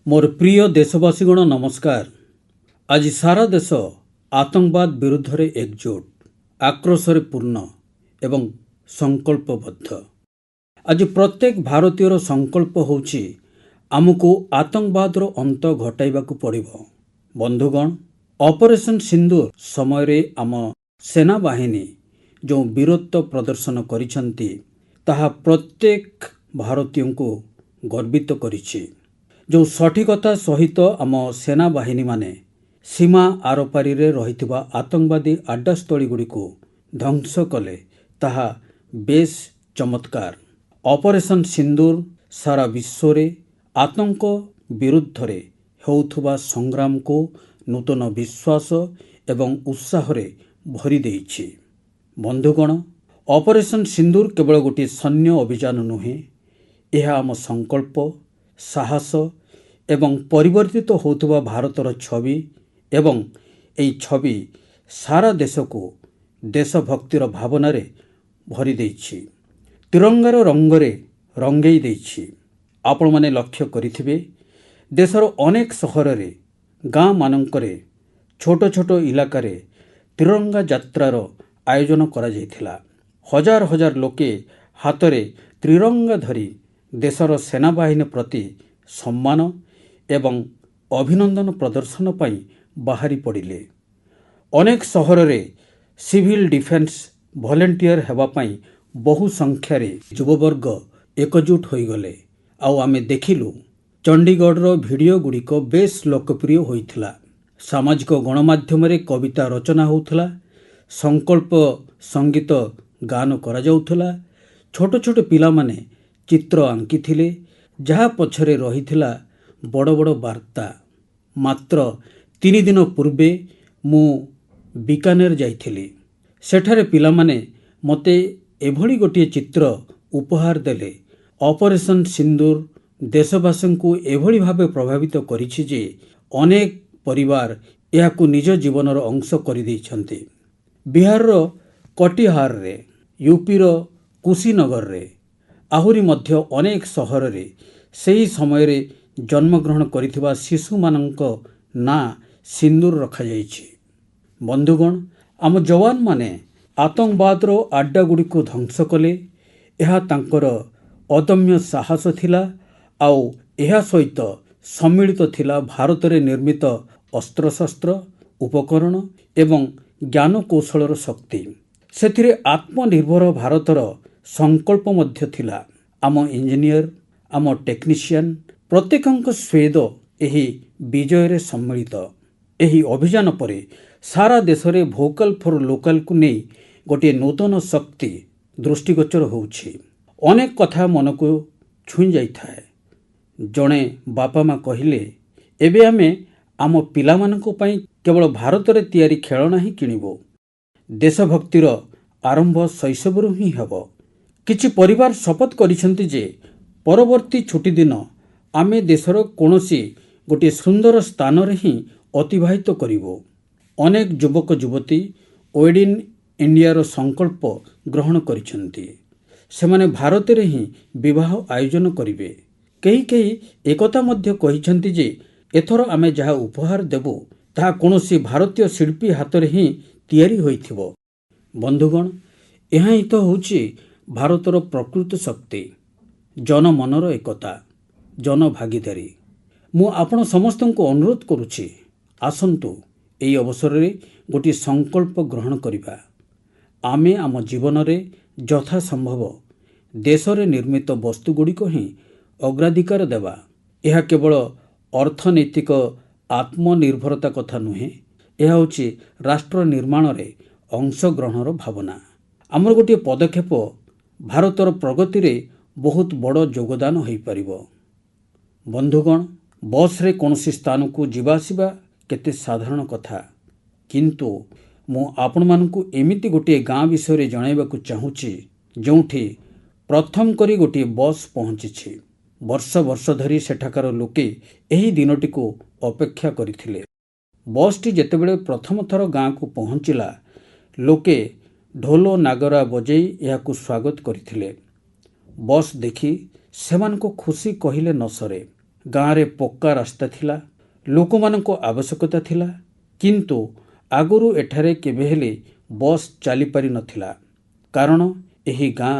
मोर प्रिय देशवासीगण नमस्कार। आज सारा देश आतंकवाद विरुद्ध रे एकजुट आक्रोशरे पूर्ण एवं संकल्पबद्ध। आज प्रत्येक भारतीयर संकल्प होउछि आमको आतंकवाद रो अंत घटाइबाकू पड़िबो। बंधुगण, ऑपरेशन सिंदूर समय रे आम सेना बाहिनी जो वीरत्व प्रदर्शन करिसंती ताहा प्रत्येक भारतीय को गर्वित करिछि। जो सठिकता सहित आम सेना बाहिनी माने सीमा आरपारी रे रहिथिबा आतंकवादी आड्डास्थली गुड़िको ध्वंस कले ताहा बेस चमत्कार। ऑपरेशन सिंदूर सारा विश्व रे आतंक विरुद्ध रे होउथुबा संग्राम को नूतन विश्वास एवं उत्साह रे भरी देइछि। बंधुगण, ऑपरेशन सिंदूर केवल गोटे सैन्य अभियान नुहे, यह आम संकल्प, साहस एवं परिवर्तित होउथुबा भारतर छवि एवं एई छवि सारा देश को देशभक्तिर भावना रे भरी देइछि। तिरंगार रंगरे रंगेई देइछि। आपण माने लक्ष्य करिथिबे देशर अनेक सहर रे गाँ मानकरे छोट छोट इलाका रे तिरंगा यात्रार आयोजन करा जायथिला। हजार हजार लोके हातरे त्रिरंगा धरी देशर सेनाबाहिनी प्रति सम्मान एवं अभिनंदन प्रदर्शन पाई बाहरी पड़िले। अनेक सहर रे सिविल डिफेन्स भलेंटियर हेबा पाई बहु संख्यार युववर्ग एकजुट होई गले। आउ आमे देखिलु चंडीगढ़ रो वीडियो गुड़िक बेस लोकप्रिय होइथिला। सामाजिक गणमाध्यम रे कविता रचना होउथिला, संकल्प संगीत गान करा जाउथिला। छोट छोट पिला माने चित्र आंकिथिले, जहा पछरे रहिथिला बड़ बड़ वार्ता। मात्र 3 दिन पूर्वे मु बीकानेर जाइथिली। सेठारे पिला माने मते एभली गोटे चित्र उपहार देले। ऑपरेशन सिंदूर देशवासी को एभली भावे प्रभावित करिछि जे अनेक परिवार याकू निज जीवनर अंश करि दैछन्ति। बिहार रो कटिहार रे, यूपी रो कुशीनगर रे, आहुरी मध्य अनेक सहर रे सेही समय रे जन्मग्रहण करिथिबा शिशु मानक ना सिंदूर रखा जाइछि। बंधुगण, आम जवान माने आतंकवाद रो आड्डा गुड़ी को ध्वंस कले। यह तांकर अदम्य साहस थिला। आउ यह सहित सम्मिलित थिला भारत रे निर्मित अस्त्रशस्त्र, उपकरण एवं ज्ञान कौशलर शक्ति। सेथिरे आत्मनिर्भर भारतर संकल्प मध्य थिला। आम इंजीनियर, आम टेक्नीशियन प्रत्येकଙ୍କ स्वेद एही विजय रे सम्मिलित। एही अभियान परे सारा देश रे भोकल फॉर लोकल को नहीं गोटे नूतन शक्ति दृष्टिगोचर होउछि। अनेक कथा मन को छुई जाई थाए। जणे बापा माँ कहिले, एबे आमे आम पिला मानक पई केवल भारत रे तैयारी खेलना ही किनिबो। देशभक्तिर आरंभ शैशवरू ही हेबो। किछि परिवार शपथ करिसंति जे परवर्ती छुट्टी दिन आमे देशर कोनोसी गोटे सुंदर स्थान रे ही अतिबाहित करिबो। अनेक युवक युवती ओड इन इंडिया संकल्प ग्रहण करिसंति। सेमाने भारत रे ही विवाह आयोजन करिवे। कई कई एकता मध्य कहिसंति जे एथर आमे जहा उपहार देबो ताहा कोनोसी भारतीय शिल्पी हाथ रे ही तैयारी होइथिबो। बंधुगण, यह ही तो होउछि भारतर प्रकृत शक्ति, जनमनर एकता, जन भागीदारी। मु आपण समस्त को अनुरोध करुछि, आसंतु एई अवसर रे गोटे संकल्प ग्रहण करिबा। आमे आम जीवन रे यथा संभव देश रे निर्मित वस्तु गुड़िक ही अग्राधिकार देवा। यह केवल अर्थनैतिक आत्मनिर्भरता कथा नुहे, यह होछि राष्ट्र निर्माण रे अंशग्रहणर भावना। आमर गोटे पदक्षेप भारतर प्रगति रे बहुत बड़ योगदान होई परिबो। बंधुगण, बस रे कोनोसी स्थान को जीवा आसिबा केते साधारण कथा, किंतु मु आपण मानकु एमिति गोटे गाँ विषय रे जणाइबाकू चाहूछि जोंठी प्रथम करी गोटे बस पहुंचिछि। वर्ष वर्ष धरी सेठाकार लोके एही दिनटी को अपेक्षा करिथिले। बसटी जेतेबेले प्रथम थर गाँ को पहुंचिला, लोके ढोल नागरा बजेई याकू स्वागत करिथिले। बस देखी सेमानको खुशी कहिले न सरे। ଗାଁରେ ପକ୍କା ରାସ୍ତା ଥିଲା, ଲୋକମାନଙ୍କ ଆବଶ୍ୟକତା ଥିଲା, କିନ୍ତୁ ଆଗରୁ ଏଠାରେ କେବେ ହେଲେ ବସ୍ ଚାଲିପାରିନଥିଲା, କାରଣ ଏହି ଗାଁ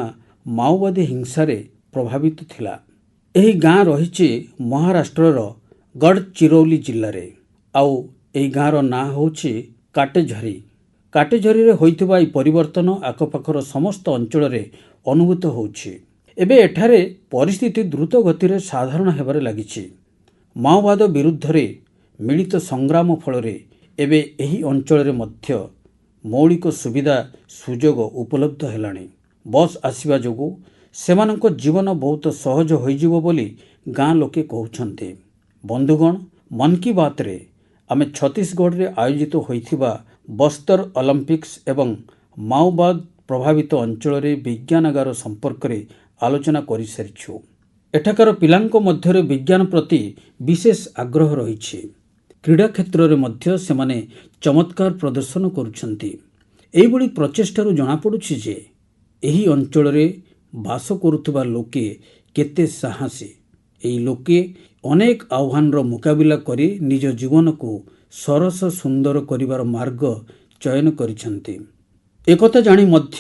ମାଓବାଦୀ ହିଂସାରେ ପ୍ରଭାବିତ ଥିଲା। ଏହି ଗାଁ ରହିଛି ମହାରାଷ୍ଟ୍ରର ଗଡ଼ଚିରୋଲି ଜିଲ୍ଲାରେ। ଆଉ ଏହି ଗାଁର ନାଁ ହେଉଛି କାଟେଝରି। କାଟେଝରିରେ ହୋଇଥିବା ଏହି ପରିବର୍ତ୍ତନ ଆଖପାଖର ସମସ୍ତ ଅଞ୍ଚଳରେ ଅନୁଭୂତ ହେଉଛି। ଏବେ ଏଠାରେ ପରିସ୍ଥିତି ଦ୍ରୁତ ଗତିରେ ସାଧାରଣ ହେବାରେ ଲାଗିଛି। ମାଓବାଦ ବିରୁଦ୍ଧରେ ମିଳିତ ସଂଗ୍ରାମ ଫଳରେ ଏବେ ଏହି ଅଞ୍ଚଳରେ ମଧ୍ୟ ମୌଳିକ ସୁବିଧା ସୁଯୋଗ ଉପଲବ୍ଧ ହେଲାଣି। ବସ୍ ଆସିବା ଯୋଗୁଁ ସେମାନଙ୍କ ଜୀବନ ବହୁତ ସହଜ ହୋଇଯିବ ବୋଲି ଗାଁ ଲୋକେ କହୁଛନ୍ତି। ବନ୍ଧୁଗଣ, ମନ୍ କି ବାତ୍ରେ ଆମେ ଛତିଶଗଡ଼ରେ ଆୟୋଜିତ ହୋଇଥିବା ବସ୍ତର ଅଲିମ୍ପିକ୍ସ ଏବଂ ମାଓବାଦ ପ୍ରଭାବିତ ଅଞ୍ଚଳରେ ବିଜ୍ଞାନାଗାର ସମ୍ପର୍କରେ ଆଲୋଚନା କରିସାରିଛୁ। ଏଠାକାର ପିଲାଙ୍କ ମଧ୍ୟରେ ବିଜ୍ଞାନ ପ୍ରତି ବିଶେଷ ଆଗ୍ରହ ରହିଛି। କ୍ରୀଡ଼ା କ୍ଷେତ୍ରରେ ମଧ୍ୟ ସେମାନେ ଚମତ୍କାର ପ୍ରଦର୍ଶନ କରୁଛନ୍ତି। ଏହିଭଳି ପ୍ରଚେଷ୍ଟାରୁ ଜଣାପଡ଼ୁଛି ଯେ ଏହି ଅଞ୍ଚଳରେ ବାସ କରୁଥିବା ଲୋକେ କେତେ ସାହସୀ। ଏହି ଲୋକେ ଅନେକ ଆହ୍ୱାନର ମୁକାବିଲା କରି ନିଜ ଜୀବନକୁ ସରସ ସୁନ୍ଦର କରିବାର ମାର୍ଗ ଚୟନ କରିଛନ୍ତି। ଏକଥା ଜାଣି ମଧ୍ୟ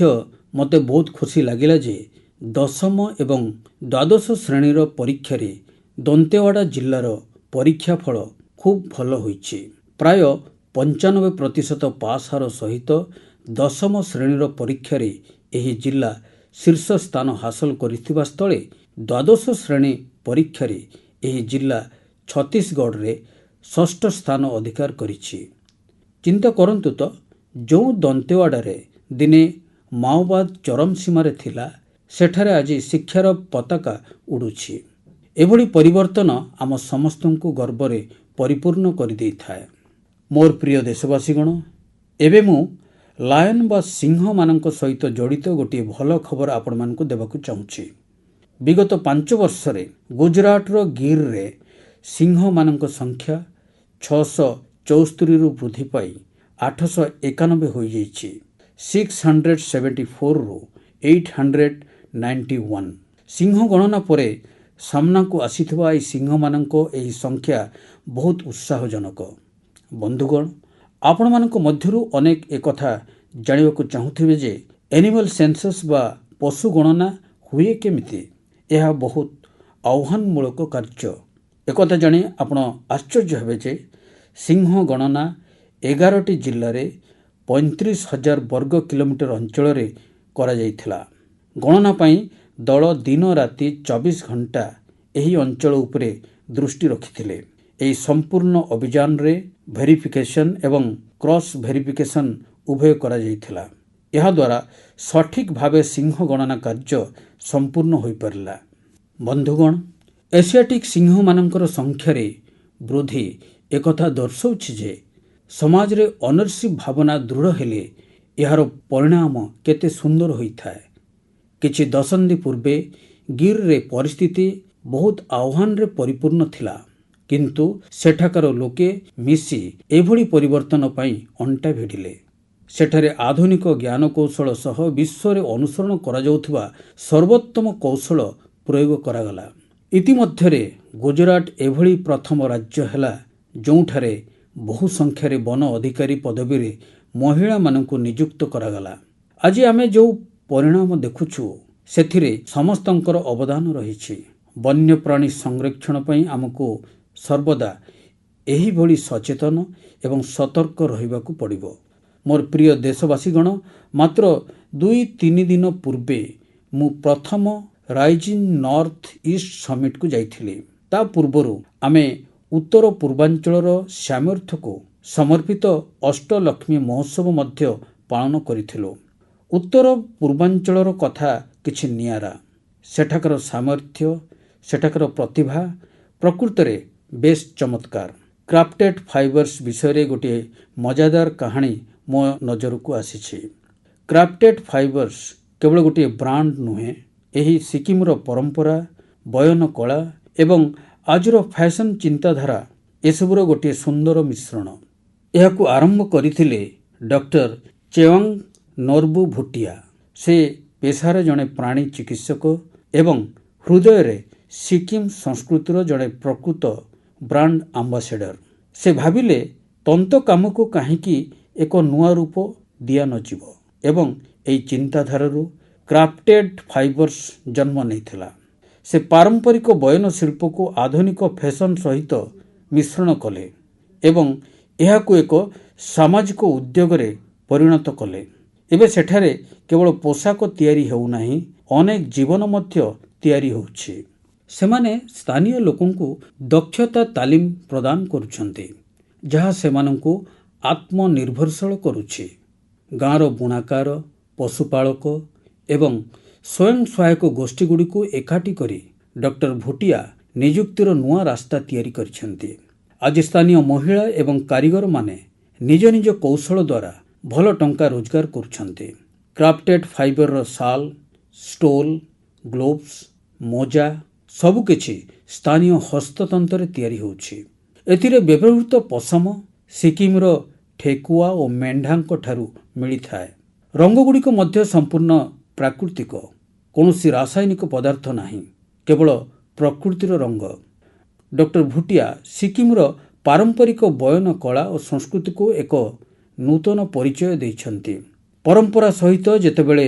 ମୋତେ ବହୁତ ଖୁସି ଲାଗିଲା ଯେ 10ମ ଏବଂ ଦ୍ୱାଦଶ ଶ୍ରେଣୀର ପରୀକ୍ଷାରେ ଦନ୍ତେୱାଡ଼ା ଜିଲ୍ଲାର ପରୀକ୍ଷା ଫଳ ଖୁବ୍ ଭଲ ହୋଇଛି। ପ୍ରାୟ 95% ପାସ୍ ହାର ସହିତ 10ମ ଶ୍ରେଣୀର ପରୀକ୍ଷାରେ ଏହି ଜିଲ୍ଲା ଶୀର୍ଷ ସ୍ଥାନ ହାସଲ କରିଥିବା ସ୍ଥଳେ ଦ୍ୱାଦଶ ଶ୍ରେଣୀ ପରୀକ୍ଷାରେ ଏହି ଜିଲ୍ଲା ଛତିଶଗଡ଼ରେ ଷଷ୍ଠ ସ୍ଥାନ ଅଧିକାର କରିଛି। ଚିନ୍ତା କରନ୍ତୁ ତ, ଯେଉଁ ଦନ୍ତେୱାଡ଼ାରେ ଦିନେ ମାଓବାଦ ଚରମ ସୀମାରେ ଥିଲା, ସେଠାରେ ଆଜି ଶିକ୍ଷାର ପତାକା ଉଡ଼ୁଛି। ଏଭଳି ପରିବର୍ତ୍ତନ ଆମ ସମସ୍ତଙ୍କୁ ଗର୍ବରେ ପରିପୂର୍ଣ୍ଣ କରିଦେଇଥାଏ। ମୋର ପ୍ରିୟ ଦେଶବାସୀଗଣ, ଏବେ ମୁଁ ଲାୟନ ବା ସିଂହମାନଙ୍କ ସହିତ ଜଡ଼ିତ ଗୋଟିଏ ଭଲ ଖବର ଆପଣମାନଙ୍କୁ ଦେବାକୁ ଚାହୁଁଛି। ବିଗତ 5 ବର୍ଷରେ ଗୁଜରାଟର ଗିର୍ରେ ସିଂହମାନଙ୍କ ସଂଖ୍ୟା 674ରୁ ବୃଦ୍ଧି ପାଇ 891 ହୋଇଯାଇଛି। 674ରୁ 891। ସିଂହ ଗଣନା ପରେ ସାମ୍ନାକୁ ଆସିଥିବା ଏହି ସିଂହମାନଙ୍କ ଏହି ସଂଖ୍ୟା ବହୁତ ଉତ୍ସାହଜନକ। ବନ୍ଧୁଗଣ, ଆପଣମାନଙ୍କ ମଧ୍ୟରୁ ଅନେକ ଏକଥା ଜାଣିବାକୁ ଚାହୁଁଥିବେ ଯେ ଏନିମାଲ ସେନ୍ସସ୍ ବା ପଶୁ ଗଣନା ହୁଏ କେମିତି। ଏହା ବହୁତ ଆହ୍ୱାନମୂଳକ କାର୍ଯ୍ୟ। ଏକଥା ଜାଣି ଆପଣ ଆଶ୍ଚର୍ଯ୍ୟ ହେବେ ଯେ ସିଂହ ଗଣନା 11ଟି ଜିଲ୍ଲାରେ 35,000 ବର୍ଗ କିଲୋମିଟର ଅଞ୍ଚଳରେ କରାଯାଇଥିଲା। ଗଣନା ପାଇଁ ଦଳ ଦିନ ରାତି 24 ଘଣ୍ଟା ଏହି ଅଞ୍ଚଳ ଉପରେ ଦୃଷ୍ଟି ରଖିଥିଲେ। ଏହି ସମ୍ପୂର୍ଣ୍ଣ ଅଭିଯାନରେ ଭେରିଫିକେସନ୍ ଏବଂ କ୍ରସ୍ ଭେରିଫିକେସନ୍ ଉଭୟ କରାଯାଇଥିଲା। ଏହାଦ୍ୱାରା ସଠିକ୍ ଭାବେ ସିଂହ ଗଣନା କାର୍ଯ୍ୟ ସମ୍ପୂର୍ଣ୍ଣ ହୋଇପାରିଲା। ବନ୍ଧୁଗଣ, ଏସିଆଟିକ୍ ସିଂହମାନଙ୍କର ସଂଖ୍ୟାରେ ବୃଦ୍ଧି ଏକଥା ଦର୍ଶାଉଛି ଯେ ସମାଜରେ ଅନରସିପ୍ ଭାବନା ଦୃଢ଼ ହେଲେ ଏହାର ପରିଣାମ କେତେ ସୁନ୍ଦର ହୋଇଥାଏ। କିଛି ଦଶନ୍ଧି ପୂର୍ବେ ଗିର୍ରେ ପରିସ୍ଥିତି ବହୁତ ଆହ୍ୱାନରେ ପରିପୂର୍ଣ୍ଣ ଥିଲା, କିନ୍ତୁ ସେଠାକାର ଲୋକେ ମିଶି ଏଭଳି ପରିବର୍ତ୍ତନ ପାଇଁ ଅଣ୍ଟା ଭିଡ଼ିଲେ। ସେଠାରେ ଆଧୁନିକ ଜ୍ଞାନକୌଶଳ ସହ ବିଶ୍ୱରେ ଅନୁସରଣ କରାଯାଉଥିବା ସର୍ବୋତ୍ତମ କୌଶଳ ପ୍ରୟୋଗ କରାଗଲା। ଇତିମଧ୍ୟରେ ଗୁଜରାଟ ଏଭଳି ପ୍ରଥମ ରାଜ୍ୟ ହେଲା ଯେଉଁଠାରେ ବହୁ ସଂଖ୍ୟାରେ ବନ ଅଧିକାରୀ ପଦବୀରେ ମହିଳାମାନଙ୍କୁ ନିଯୁକ୍ତ କରାଗଲା। ଆଜି ଆମେ ଯେଉଁ ପରିଣାମ ଦେଖୁଛୁ, ସେଥିରେ ସମସ୍ତଙ୍କର ଅବଦାନ ରହିଛି। ବନ୍ୟପ୍ରାଣୀ ସଂରକ୍ଷଣ ପାଇଁ ଆମକୁ ସର୍ବଦା ଏହିଭଳି ସଚେତନ ଏବଂ ସତର୍କ ରହିବାକୁ ପଡ଼ିବ। ମୋର ପ୍ରିୟ ଦେଶବାସୀଗଣ, ମାତ୍ର 2-3 ଦିନ ପୂର୍ବେ ମୁଁ ପ୍ରଥମ ରାଇଜିଂ ନର୍ଥ ଇଷ୍ଟ ସମିଟକୁ ଯାଇଥିଲି। ତା ପୂର୍ବରୁ ଆମେ ଉତ୍ତର ପୂର୍ବାଞ୍ଚଳର ସାମର୍ଥ୍ୟକୁ ସମର୍ପିତ ଅଷ୍ଟଲକ୍ଷ୍ମୀ ମହୋତ୍ସବ ମଧ୍ୟ ପାଳନ କରିଥିଲୁ। ଉତ୍ତର ପୂର୍ବାଞ୍ଚଳର କଥା କିଛି ନିଆରା। ସେଠାକାର ସାମର୍ଥ୍ୟ, ସେଠାକାର ପ୍ରତିଭା ପ୍ରକୃତରେ ବେଶ୍ ଚମତ୍କାର। କ୍ରାଫ୍ଟେଡ୍ ଫାଇବର୍ସ ବିଷୟରେ ଗୋଟିଏ ମଜାଦାର କାହାଣୀ ମୋ ନଜରକୁ ଆସିଛି। କ୍ରାଫ୍ଟେଡ୍ ଫାଇବର୍ସ କେବଳ ଗୋଟିଏ ବ୍ରାଣ୍ଡ ନୁହେଁ, ଏହି ସିକିମର ପରମ୍ପରା, ବୟନ କଳା ଏବଂ ଆଜିର ଫ୍ୟାଶନ ଚିନ୍ତାଧାରା ଏସବୁର ଗୋଟିଏ ସୁନ୍ଦର ମିଶ୍ରଣ। ଏହାକୁ ଆରମ୍ଭ କରିଥିଲେ ଡକ୍ଟର ଚେୱାଙ୍ଗ ନୋରବୁ ଭୁଟିଆ। ସେ ପେଶାରେ ଜଣେ ପ୍ରାଣୀ ଚିକିତ୍ସକ ଏବଂ ହୃଦୟରେ ସିକିମ୍ ସଂସ୍କୃତିର ଜଣେ ପ୍ରକୃତ ବ୍ରାଣ୍ଡ ଆମ୍ବାସେଡର। ସେ ଭାବିଲେ ତନ୍ତ କାମକୁ କାହିଁକି ଏକ ନୂଆ ରୂପ ଦିଆନଯିବ ଏବଂ ଏହି ଚିନ୍ତାଧାରାରୁ କ୍ରାଫ୍ଟେଡ୍ ଫାଇବର୍ସ ଜନ୍ମ ନେଇଥିଲା। ସେ ପାରମ୍ପରିକ ବୟନ ଶିଳ୍ପକୁ ଆଧୁନିକ ଫ୍ୟାସନ ସହିତ ମିଶ୍ରଣ କଲେ ଏବଂ ଏହାକୁ ଏକ ସାମାଜିକ ଉଦ୍ୟୋଗରେ ପରିଣତ କଲେ। ଏବେ ସେଠାରେ କେବଳ ପୋଷାକ ତିଆରି ହେଉନାହିଁ, ଅନେକ ଜୀବନ ମଧ୍ୟ ତିଆରି ହେଉଛି। ସେମାନେ ସ୍ଥାନୀୟ ଲୋକଙ୍କୁ ଦକ୍ଷତା ତାଲିମ ପ୍ରଦାନ କରୁଛନ୍ତି, ଯାହା ସେମାନଙ୍କୁ ଆତ୍ମନିର୍ଭରଶୀଳ କରୁଛି। ଗାଁର ବୁଣାକାର, ପଶୁପାଳକ ଏବଂ ସ୍ୱୟଂ ସହାୟକ ଗୋଷ୍ଠୀଗୁଡ଼ିକୁ ଏକାଠି କରି ଡକ୍ଟର ଭୁଟିଆ ନିଯୁକ୍ତିର ନୂଆ ରାସ୍ତା ତିଆରି କରିଛନ୍ତି। ଆଜି ସ୍ଥାନୀୟ ମହିଳା ଏବଂ କାରିଗରମାନେ ନିଜ ନିଜ କୌଶଳ ଦ୍ୱାରା ଭଲ ଟଙ୍କା ରୋଜଗାର କରୁଛନ୍ତି। କ୍ରାଫ୍ଟେଡ୍ ଫାଇବରର ଶାଲ, ଷ୍ଟୋଲ, ଗ୍ଲୋଭ୍ସ, ମୋଜା ସବୁକିଛି ସ୍ଥାନୀୟ ହସ୍ତତନ୍ତରେ ତିଆରି ହେଉଛି। ଏଥିରେ ବ୍ୟବହୃତ ପଶମ ସିକିମ୍ର ଠେକୁଆ ଓ ମେଣ୍ଢାଙ୍କ ଠାରୁ ମିଳିଥାଏ। ରଙ୍ଗଗୁଡ଼ିକ ମଧ୍ୟ ସମ୍ପୂର୍ଣ୍ଣ ପ୍ରାକୃତିକ, କୌଣସି ରାସାୟନିକ ପଦାର୍ଥ ନାହିଁ, କେବଳ ପ୍ରକୃତିର ରଙ୍ଗ। ଡକ୍ଟର ଭୁଟିଆ ସିକିମ୍ର ପାରମ୍ପରିକ ବୟନ କଳା ଓ ସଂସ୍କୃତିକୁ ଏକ ନୂତନ ପରିଚୟ ଦେଇଛନ୍ତି। ପରମ୍ପରା ସହିତ ଯେତେବେଳେ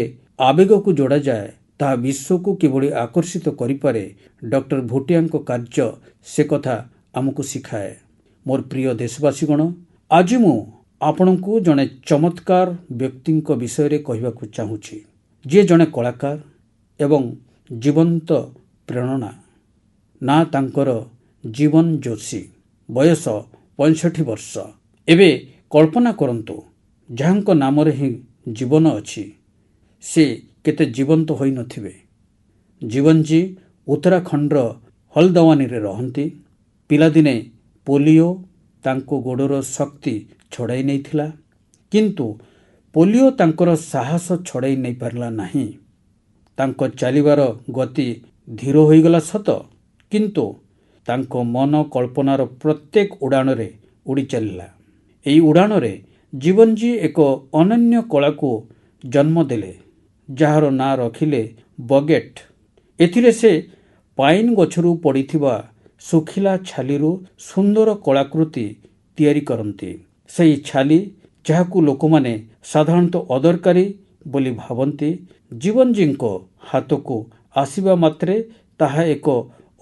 ଆବେଗକୁ ଯୋଡ଼ାଯାଏ, ତାହା ବିଶ୍ୱକୁ କିଭଳି ଆକର୍ଷିତ କରିପାରେ, ଡକ୍ଟର ଭୁଟିଆଙ୍କ କାର୍ଯ୍ୟ ସେକଥା ଆମକୁ ଶିଖାଏ। ମୋର ପ୍ରିୟ ଦେଶବାସୀଗଣ, ଆଜି ମୁଁ ଆପଣଙ୍କୁ ଜଣେ ଚମତ୍କାର ବ୍ୟକ୍ତିଙ୍କ ବିଷୟରେ କହିବାକୁ ଚାହୁଁଛି, ଯିଏ ଜଣେ କଳାକାର ଏବଂ ଜୀବନ୍ତ ପ୍ରେରଣା। ନା ତାଙ୍କର ଜୀବନ ଯୋଶୀ, ବୟସ 65 ବର୍ଷ। ଏବେ କଳ୍ପନା କରନ୍ତୁ, ଯାହାଙ୍କ ନାମରେ ହିଁ ଜୀବନ ଅଛି, ସେ କେତେ ଜୀବନ୍ତ ହୋଇନଥିବେ। ଜୀବନଜୀ ଉତ୍ତରାଖଣ୍ଡର ହଲଦୱାନୀରେ ରହନ୍ତି। ପିଲାଦିନେ ପୋଲିଓ ତାଙ୍କ ଗୋଡ଼ର ଶକ୍ତି ଛଡ଼ାଇ ନେଇଥିଲା, କିନ୍ତୁ ପୋଲିଓ ତାଙ୍କର ସାହସ ଛଡ଼ାଇ ନେଇପାରିଲା ନାହିଁ। ତାଙ୍କ ଚାଲିବାର ଗତି ଧୀର ହୋଇଗଲା ସତ, କିନ୍ତୁ ତାଙ୍କ ମନ କଳ୍ପନାର ପ୍ରତ୍ୟେକ ଉଡ଼ାଣରେ ଉଡ଼ି ଚାଲିଲା। ଏହି ଉଡ଼ାଣରେ ଜୀବନଜୀ ଏକ ଅନନ୍ୟ କଳାକୁ ଜନ୍ମ ଦେଲେ, ଯାହାର ନାଁ ରଖିଲେ ବଗେଟ୍। ଏଥିରେ ସେ ପାଇନ୍ ଗଛରୁ ପଡ଼ିଥିବା ଶୁଖିଲା ଛାଲିରୁ ସୁନ୍ଦର କଳାକୃତି ତିଆରି କରନ୍ତି। ସେହି ଛାଲି, ଯାହାକୁ ଲୋକମାନେ ସାଧାରଣତଃ ଅଦରକାରୀ ବୋଲି ଭାବନ୍ତି, ଜୀବନଜୀଙ୍କ ହାତକୁ ଆସିବା ମାତ୍ରେ ତାହା ଏକ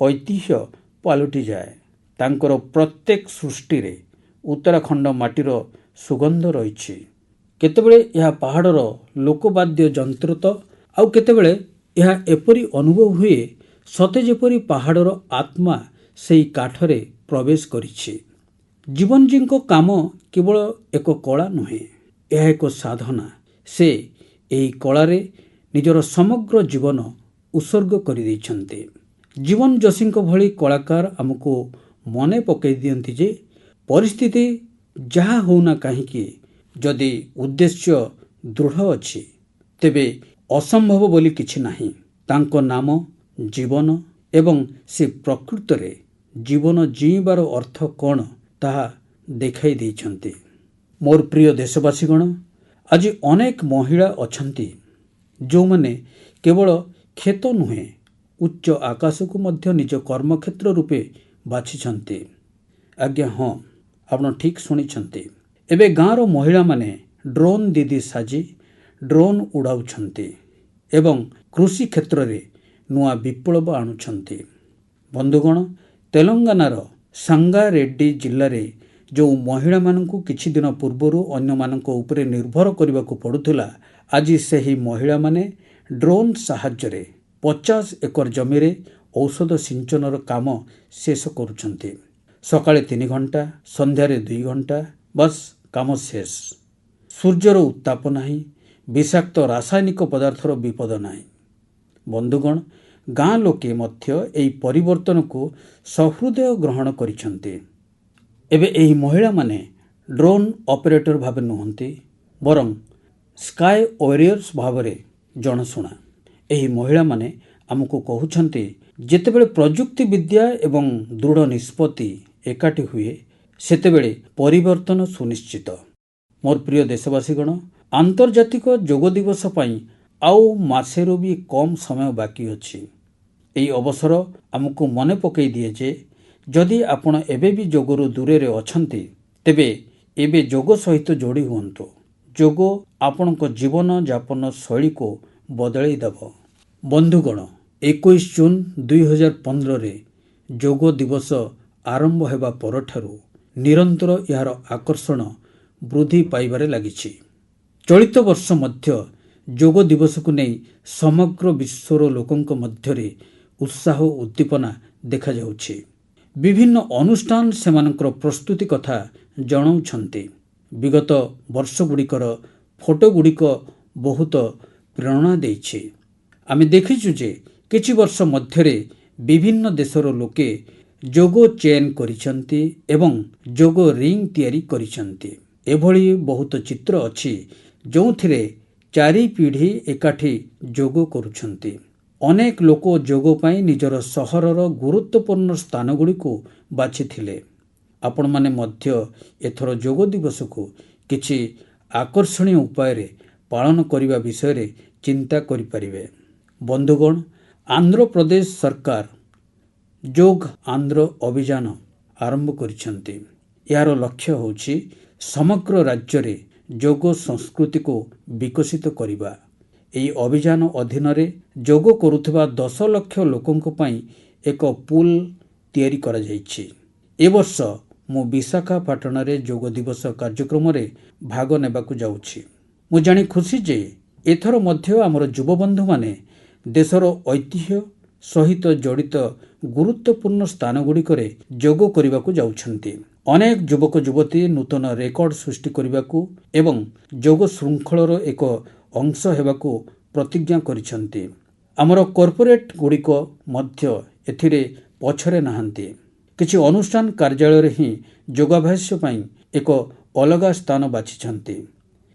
ଐତିହ୍ୟ ପାଲଟିଯାଏ। ତାଙ୍କର ପ୍ରତ୍ୟେକ ସୃଷ୍ଟିରେ ଉତ୍ତରାଖଣ୍ଡ ମାଟିର ସୁଗନ୍ଧ ରହିଛି। କେତେବେଳେ ଏହା ପାହାଡ଼ର ଲୋକବାଦ୍ୟ ଯନ୍ତ୍ର ତ ଆଉ କେତେବେଳେ ଏହା ଏପରି ଅନୁଭବ ହୁଏ, ସତେ ଯେପରି ପାହାଡ଼ର ଆତ୍ମା ସେହି କାଠରେ ପ୍ରବେଶ କରିଛି। ଜୀବନଜୀଙ୍କ କାମ କେବଳ ଏକ କଳା ନୁହେଁ, ଏହା ଏକ ସାଧନା। ସେ ଏହି କଳାରେ ନିଜର ସମଗ୍ର ଜୀବନ ଉତ୍ସର୍ଗ କରିଦେଇଛନ୍ତି। ଜୀବନ ଯୋଶୀଙ୍କ ଭଳି କଳାକାର ଆମକୁ ମନେ ପକାଇ ଦିଅନ୍ତି ଯେ ପରିସ୍ଥିତି ଯାହା ହେଉନା କାହିଁକି, ଯଦି ଉଦ୍ଦେଶ୍ୟ ଦୃଢ଼ ଅଛି, ତେବେ ଅସମ୍ଭବ ବୋଲି କିଛି ନାହିଁ। ତାଙ୍କ ନାମ ଜୀବନ ଏବଂ ସେ ପ୍ରକୃତରେ ଜୀବନ ଜୀଇଁବାର ଅର୍ଥ କ'ଣ ତାହା ଦେଖାଇ ଦେଇଛନ୍ତି। ମୋର ପ୍ରିୟ ଦେଶବାସୀଗଣ, ଆଜି ଅନେକ ମହିଳା ଅଛନ୍ତି ଯେଉଁମାନେ କେବଳ କ୍ଷେତ ନୁହେଁ, ଉଚ୍ଚ ଆକାଶକୁ ମଧ୍ୟ ନିଜ କର୍ମକ୍ଷେତ୍ର ରୂପେ ବାଛିଛନ୍ତି। ଆଜ୍ଞା ହଁ, ଆପଣ ଠିକ୍ ଶୁଣିଛନ୍ତି। ଏବେ ଗାଁର ମହିଳାମାନେ ଡ୍ରୋନ୍ ଦିଦି ସାଜି ଡ୍ରୋନ୍ ଉଡ଼ାଉଛନ୍ତି ଏବଂ କୃଷି କ୍ଷେତ୍ରରେ ନୂଆ ବିପ୍ଳବ ଆଣୁଛନ୍ତି। ବନ୍ଧୁଗଣ, ତେଲଙ୍ଗାନାର ସାଙ୍ଗାରେଡ୍ଡି ଜିଲ୍ଲାରେ ଯେଉଁ ମହିଳାମାନଙ୍କୁ କିଛି ଦିନ ପୂର୍ବରୁ ଅନ୍ୟମାନଙ୍କ ଉପରେ ନିର୍ଭର କରିବାକୁ ପଡ଼ୁଥିଲା, ଆଜି ସେହି ମହିଳାମାନେ ଡ୍ରୋନ୍ ସାହାଯ୍ୟରେ 50 ଏକର ଜମିରେ ଔଷଧ ସିଞ୍ଚନର କାମ ଶେଷ କରୁଛନ୍ତି। ସକାଳେ 3 ଘଣ୍ଟା, ସନ୍ଧ୍ୟାରେ 2 ଘଣ୍ଟା, ବାସ୍ କାମ ଶେଷ। ସୂର୍ଯ୍ୟର ଉତ୍ତାପ ନାହିଁ, ବିଷାକ୍ତ ରାସାୟନିକ ପଦାର୍ଥର ବିପଦ ନାହିଁ। ବନ୍ଧୁଗଣ, ଗାଁ ଲୋକେ ମଧ୍ୟ ଏହି ପରିବର୍ତ୍ତନକୁ ସହୃଦୟ ଗ୍ରହଣ କରିଛନ୍ତି। ଏବେ ଏହି ମହିଳାମାନେ ଡ୍ରୋନ୍ ଅପରେଟର ଭାବେ ନୁହନ୍ତି, ବରଂ ସ୍କାଏ ୱାରିୟର୍ସ ଭାବରେ ଜଣାଶୁଣା। ଏହି ମହିଳାମାନେ ଆମକୁ କହୁଛନ୍ତି, ଯେତେବେଳେ ପ୍ରଯୁକ୍ତି ବିଦ୍ୟା ଏବଂ ଦୃଢ଼ ନିଷ୍ପତ୍ତି ଏକାଠି ହୁଏ, ସେତେବେଳେ ପରିବର୍ତ୍ତନ ସୁନିଶ୍ଚିତ। ମୋର ପ୍ରିୟ ଦେଶବାସୀଗଣ, ଆନ୍ତର୍ଜାତିକ ଯୋଗ ଦିବସ ପାଇଁ ଆଉ ମାସେରୁ ବି କମ୍ ସମୟ ବାକି ଅଛି। ଏହି ଅବସର ଆମକୁ ମନେ ପକାଇ ଦିଏ ଯେ ଯଦି ଆପଣ ଏବେ ବି ଯୋଗରୁ ଦୂରରେ ଅଛନ୍ତି ତେବେ ଏବେ ଯୋଗ ସହିତ ଯୋଡ଼ି ହୁଅନ୍ତୁ। ଯୋଗ ଆପଣଙ୍କ ଜୀବନଯାପନ ଶୈଳୀକୁ ବଦଳାଇ ଦେବ। ବନ୍ଧୁଗଣ, 21 ଜୁନ 2015ରେ ଯୋଗ ଦିବସ ଆରମ୍ଭ ହେବା ପରଠାରୁ ନିରନ୍ତର ଏହାର ଆକର୍ଷଣ ବୃଦ୍ଧି ପାଇବାରେ ଲାଗିଛି। ଚଳିତ ବର୍ଷ ମଧ୍ୟ ଯୋଗ ଦିବସକୁ ନେଇ ସମଗ୍ର ବିଶ୍ୱର ଲୋକଙ୍କ ମଧ୍ୟରେ ଉତ୍ସାହ ଓ ଉଦ୍ଦୀପନା ଦେଖାଯାଉଛି। ବିଭିନ୍ନ ଅନୁଷ୍ଠାନ ସେମାନଙ୍କର ପ୍ରସ୍ତୁତି କଥା ଜଣାଉଛନ୍ତି। ବିଗତ ବର୍ଷଗୁଡ଼ିକର ଫଟୋଗୁଡ଼ିକ ବହୁତ ପ୍ରେରଣା ଦେଇଛି। ଆମେ ଦେଖିଛୁ ଯେ କିଛି ବର୍ଷ ମଧ୍ୟରେ ବିଭିନ୍ନ ଦେଶର ଲୋକେ ଯୋଗ ଚେନ୍ କରିଛନ୍ତି ଏବଂ ଯୋଗ ରିଙ୍ଗ ତିଆରି କରିଛନ୍ତି। ଏଭଳି ବହୁତ ଚିତ୍ର ଅଛି ଯେଉଁଥିରେ 4 ପିଢ଼ି ଏକାଠି ଯୋଗ କରୁଛନ୍ତି। ଅନେକ ଲୋକ ଯୋଗ ପାଇଁ ନିଜର ସହରର ଗୁରୁତ୍ୱପୂର୍ଣ୍ଣ ସ୍ଥାନଗୁଡ଼ିକୁ ବାଛିଥିଲେ। ଆପଣମାନେ ମଧ୍ୟ ଏଥର ଯୋଗ ଦିବସକୁ କିଛି ଆକର୍ଷଣୀୟ ଉପାୟରେ ପାଳନ କରିବା ବିଷୟରେ ଚିନ୍ତା କରିପାରିବେ। ବନ୍ଧୁଗଣ, ଆନ୍ଧ୍ରପ୍ରଦେଶ ସରକାର ଯୋଗ ଆନ୍ଧ୍ର ଅଭିଯାନ ଆରମ୍ଭ କରିଛନ୍ତି। ଏହାର ଲକ୍ଷ୍ୟ ହେଉଛି ସମଗ୍ର ରାଜ୍ୟରେ ଯୋଗ ସଂସ୍କୃତିକୁ ବିକଶିତ କରିବା। ଏହି ଅଭିଯାନ ଅଧୀନରେ ଯୋଗ କରୁଥିବା 10 ଲକ୍ଷ ଲୋକଙ୍କ ପାଇଁ ଏକ ପୁଲ୍ ତିଆରି କରାଯାଇଛି। ଏ ବର୍ଷ ମୁଁ ବିଶାଖାପାଟଣାରେ ଯୋଗ ଦିବସ କାର୍ଯ୍ୟକ୍ରମରେ ଭାଗ ନେବାକୁ ଯାଉଛି। ମୁଁ ଜାଣି ଖୁସି ଯେ ଏଥର ମଧ୍ୟ ଆମର ଯୁବବନ୍ଧୁମାନେ ଦେଶର ଐତିହ୍ୟ ସହିତ ଜଡ଼ିତ ଗୁରୁତ୍ୱପୂର୍ଣ୍ଣ ସ୍ଥାନଗୁଡ଼ିକରେ ଯୋଗ କରିବାକୁ ଯାଉଛନ୍ତି। ଅନେକ ଯୁବକ ଯୁବତୀ ନୂତନ ରେକର୍ଡ ସୃଷ୍ଟି କରିବାକୁ ଏବଂ ଯୋଗ ଶୃଙ୍ଖଳର ଏକ ଅଂଶ ହେବାକୁ ପ୍ରତିଜ୍ଞା କରିଛନ୍ତି। ଆମର କର୍ପୋରେଟ୍ ଗୁଡ଼ିକ ମଧ୍ୟ ଏଥିରେ ପଛରେ ନାହାନ୍ତି। କିଛି ଅନୁଷ୍ଠାନ କାର୍ଯ୍ୟାଳୟରେ ହିଁ ଯୋଗାଭ୍ୟାସ ପାଇଁ ଏକ ଅଲଗା ସ୍ଥାନ ବାଛିଛନ୍ତି।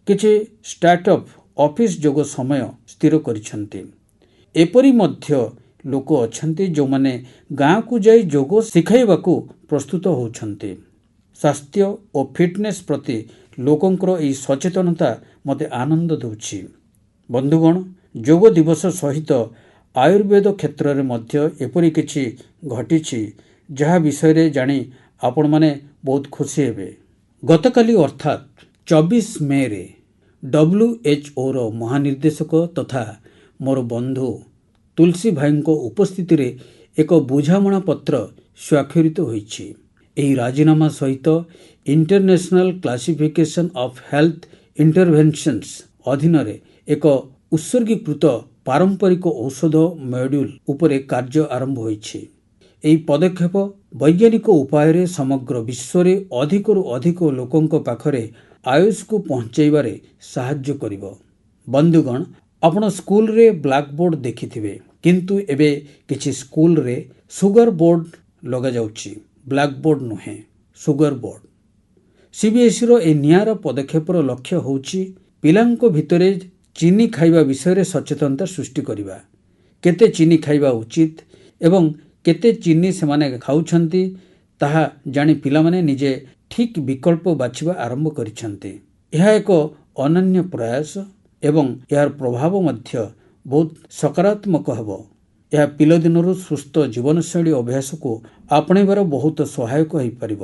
କିଛି ଷ୍ଟାର୍ଟଅପ୍ ଅଫିସ୍ ଯୋଗ ସମୟ ସ୍ଥିର କରିଛନ୍ତି। ଏପରି ମଧ୍ୟ ଲୋକ ଅଛନ୍ତି ଯେଉଁମାନେ ଗାଁକୁ ଯାଇ ଯୋଗ ଶିଖାଇବାକୁ ପ୍ରସ୍ତୁତ ହେଉଛନ୍ତି। ସ୍ୱାସ୍ଥ୍ୟ ଓ ଫିଟନେସ୍ ପ୍ରତି ଲୋକଙ୍କର ଏହି ସଚେତନତା ମୋତେ ଆନନ୍ଦ ଦେଉଛି। ବନ୍ଧୁଗଣ, ଯୋଗ ଦିବସ ସହିତ ଆୟୁର୍ବେଦ କ୍ଷେତ୍ରରେ ମଧ୍ୟ ଏପରି କିଛି ଘଟିଛି ଯାହା ବିଷୟରେ ଜାଣି ଆପଣମାନେ ବହୁତ ଖୁସି ହେବେ। ଗତକାଲି ଅର୍ଥାତ୍ 24 ମେରେ WHOର ମହାନିର୍ଦ୍ଦେଶକ ତଥା ମୋର ବନ୍ଧୁ ତୁଳସୀ ଭାଇଙ୍କ ଉପସ୍ଥିତିରେ ଏକ ବୁଝାମଣା ପତ୍ର ସ୍ୱାକ୍ଷରିତ ହୋଇଛି। ଏହି ରାଜିନାମା ସହିତ ଇଣ୍ଟରନ୍ୟାସନାଲ କ୍ଲାସିଫିକେସନ ଅଫ୍ ହେଲ୍ଥ ଇଣ୍ଟରଭେନସନ୍ସ ଅଧୀନରେ ଏକ ଉତ୍ସର୍ଗୀକୃତ ପାରମ୍ପରିକ ଔଷଧ ମଡ୍ୟୁଲ ଉପରେ କାର୍ଯ୍ୟ ଆରମ୍ଭ ହୋଇଛି। ଏହି ପଦକ୍ଷେପ ବୈଜ୍ଞାନିକ ଉପାୟରେ ସମଗ୍ର ବିଶ୍ୱରେ ଅଧିକରୁ ଅଧିକ ଲୋକଙ୍କ ପାଖରେ ଆୟୁଷକୁ ପହଞ୍ଚାଇବାରେ ସାହାଯ୍ୟ କରିବ। ବନ୍ଧୁଗଣ, ଆପଣ ସ୍କୁଲରେ ବ୍ଲାକବୋର୍ଡ ଦେଖିଥିବେ, କିନ୍ତୁ ଏବେ କିଛି ସ୍କୁଲରେ ସୁଗର ବୋର୍ଡ ଲଗାଯାଉଛି। ବ୍ଲାକବୋର୍ଡ ନୁହେଁ, ସୁଗର ବୋର୍ଡ। CBSEର ଏହି ନିଆରା ପଦକ୍ଷେପର ଲକ୍ଷ୍ୟ ହେଉଛି ପିଲାଙ୍କ ଭିତରେ ଚିନି ଖାଇବା ବିଷୟରେ ସଚେତନତା ସୃଷ୍ଟି କରିବା। କେତେ ଚିନି ଖାଇବା ଉଚିତ ଏବଂ କେତେ ଚିନି ସେମାନେ ଖାଉଛନ୍ତି ତାହା ଜାଣି ପିଲାମାନେ ନିଜେ ଠିକ୍ ବିକଳ୍ପ ବାଛିବା ଆରମ୍ଭ କରିଛନ୍ତି। ଏହା ଏକ ଅନନ୍ୟ ପ୍ରୟାସ ଏବଂ ଏହାର ପ୍ରଭାବ ମଧ୍ୟ ବହୁତ ସକାରାତ୍ମକ ହେବ। ଏହା ପିଲାଦିନରୁ ସୁସ୍ଥ ଜୀବନଶୈଳୀ ଅଭ୍ୟାସକୁ ଆପଣେଇବାର ବହୁତ ସହାୟକ ହୋଇପାରିବ।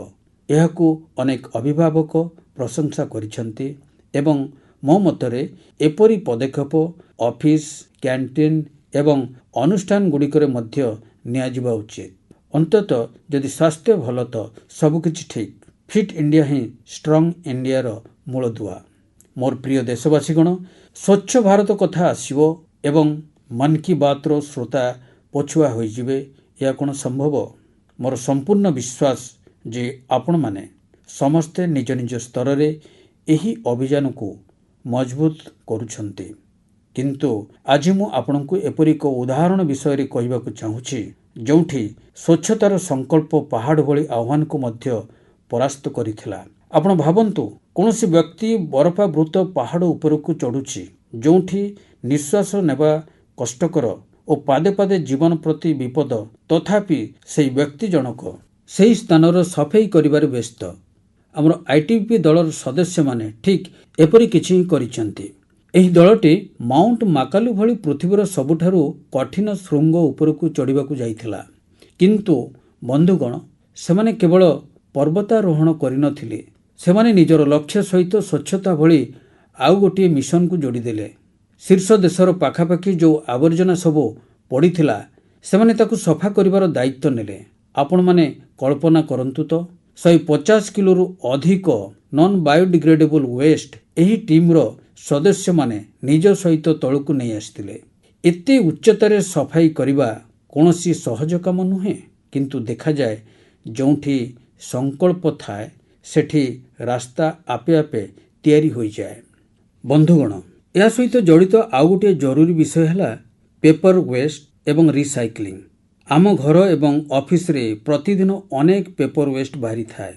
ଏହାକୁ ଅନେକ ଅଭିଭାବକ ପ୍ରଶଂସା କରିଛନ୍ତି ଏବଂ ମୋ ମତରେ ଏପରି ପଦକ୍ଷେପ ଅଫିସ, କ୍ୟାଣ୍ଟିନ ଏବଂ ଅନୁଷ୍ଠାନଗୁଡ଼ିକରେ ମଧ୍ୟ ନିଆଯିବା ଉଚିତ। ଅନ୍ତତଃ ଯଦି ସ୍ୱାସ୍ଥ୍ୟ ଭଲ ତ ସବୁକିଛି ଠିକ୍। ଫିଟ୍ ଇଣ୍ଡିଆ ହିଁ ଷ୍ଟ୍ରଙ୍ଗ ଇଣ୍ଡିଆର ମୂଳଦୁଆ। ମୋର ପ୍ରିୟ ଦେଶବାସୀଗଣ, ସ୍ୱଚ୍ଛ ଭାରତ କଥା ଆସିବ ଏବଂ ମନ୍ କି ବାତ୍ର ଶ୍ରୋତା ପଛୁଆ ହୋଇଯିବେ, ଏହା କ'ଣ ସମ୍ଭବ? ମୋର ସମ୍ପୂର୍ଣ୍ଣ ବିଶ୍ୱାସ ଯେ ଆପଣମାନେ ସମସ୍ତେ ନିଜ ନିଜ ସ୍ତରରେ ଏହି ଅଭିଯାନକୁ ମଜବୁତ କରୁଛନ୍ତି। କିନ୍ତୁ ଆଜି ମୁଁ ଆପଣଙ୍କୁ ଏପରି ଏକ ଉଦାହରଣ ବିଷୟରେ କହିବାକୁ ଚାହୁଁଛି ଯେଉଁଠି ସ୍ୱଚ୍ଛତାର ସଂକଳ୍ପ ପାହାଡ଼ ଭଳି ଆହ୍ୱାନକୁ ମଧ୍ୟ ପରାସ୍ତ କରିଥିଲା। ଆପଣ ଭାବନ୍ତୁ, କୌଣସି ବ୍ୟକ୍ତି ବରଫାବୃତ ପାହାଡ଼ ଉପରକୁ ଚଢ଼ୁଛି ଯେଉଁଠି ନିଶ୍ୱାସ ନେବା କଷ୍ଟକର ଓ ପାଦେ ପାଦେ ଜୀବନ ପ୍ରତି ବିପଦ, ତଥାପି ସେହି ବ୍ୟକ୍ତି ଜଣକ ସେହି ସ୍ଥାନର ସଫେଇ କରିବାରେ ବ୍ୟସ୍ତ। ଆମର ITBP ଦଳର ସଦସ୍ୟମାନେ ଠିକ୍ ଏପରି କିଛି ହିଁ କରିଛନ୍ତି। ଏହି ଦଳଟି ମାଉଣ୍ଟ ମାକାଲୁ ଭଳି ପୃଥିବୀର ସବୁଠାରୁ କଠିନ ଶୃଙ୍ଗ ଉପରକୁ ଚଢ଼ିବାକୁ ଯାଇଥିଲା। କିନ୍ତୁ ବନ୍ଧୁଗଣ, ସେମାନେ କେବଳ ପର୍ବତାରୋହଣ କରିନଥିଲେ, ସେମାନେ ନିଜର ଲକ୍ଷ୍ୟ ସହିତ ସ୍ୱଚ୍ଛତା ଭଳି ଆଉ ଗୋଟିଏ ମିଶନକୁ ଯୋଡ଼ିଦେଲେ। ଶୀର୍ଷ ଦେଶର ପାଖାପାଖି ଯେଉଁ ଆବର୍ଜନା ସବୁ ପଡ଼ିଥିଲା, ସେମାନେ ତାକୁ ସଫା କରିବାର ଦାୟିତ୍ୱ ନେଲେ। ଆପଣମାନେ କଳ୍ପନା କରନ୍ତୁ ତ, 150 କିଲୋରୁ ଅଧିକ ନନ୍ ବାୟୋଡିଗ୍ରେଡେବଲ୍ ୱେଷ୍ଟ ଏହି ଟିମ୍ର ସଦସ୍ୟମାନେ ନିଜ ସହିତ ତଳକୁ ନେଇ ଆସିଥିଲେ। ଏତେ ଉଚ୍ଚତାରେ ସଫାଇ କରିବା କୌଣସି ସହଜ କାମ ନୁହେଁ, କିନ୍ତୁ ଦେଖାଯାଏ ଯେଉଁଠି ସଂକଳ୍ପ ଥାଏ ସେଠି ରାସ୍ତା ଆପେ ଆପେ ତିଆରି ହୋଇଯାଏ। ବନ୍ଧୁଗଣ, ଏହା ସହିତ ଜଡ଼ିତ ଆଉ ଗୋଟିଏ ଜରୁରୀ ବିଷୟ ହେଲା ପେପର ୱେଷ୍ଟ ଏବଂ ରିସାଇକ୍ଲିଂ। ଆମ ଘର ଏବଂ ଅଫିସରେ ପ୍ରତିଦିନ ଅନେକ ପେପର ୱେଷ୍ଟ ବାହାରିଥାଏ।